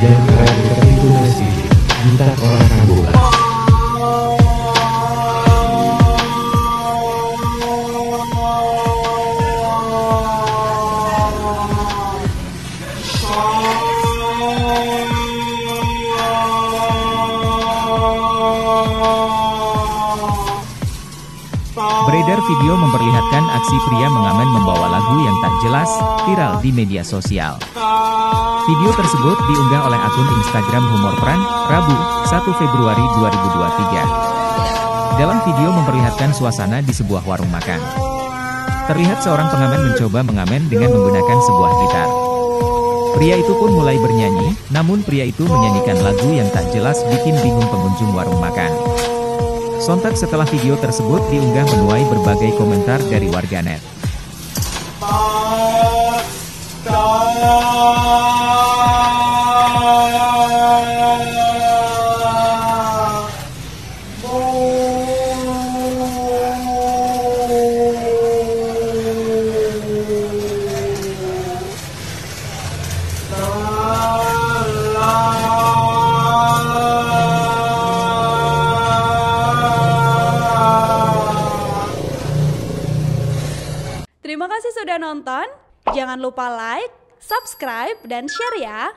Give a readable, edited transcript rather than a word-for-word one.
yang karakter itu masih entah orang kambuh. Beredar video memperlihatkan aksi pria mengamen membawa lagu yang tak jelas, viral di media sosial. Video tersebut diunggah oleh akun Instagram Humor Pran, Rabu, 1 Februari 2023. Dalam video memperlihatkan suasana di sebuah warung makan. Terlihat seorang pengamen mencoba mengamen dengan menggunakan sebuah gitar. Pria itu pun mulai bernyanyi, namun pria itu menyanyikan lagu yang tak jelas bikin bingung pengunjung warung makan. Sontak setelah video tersebut diunggah menuai berbagai komentar dari warganet. Terima kasih sudah nonton. Jangan lupa like, subscribe, dan share ya.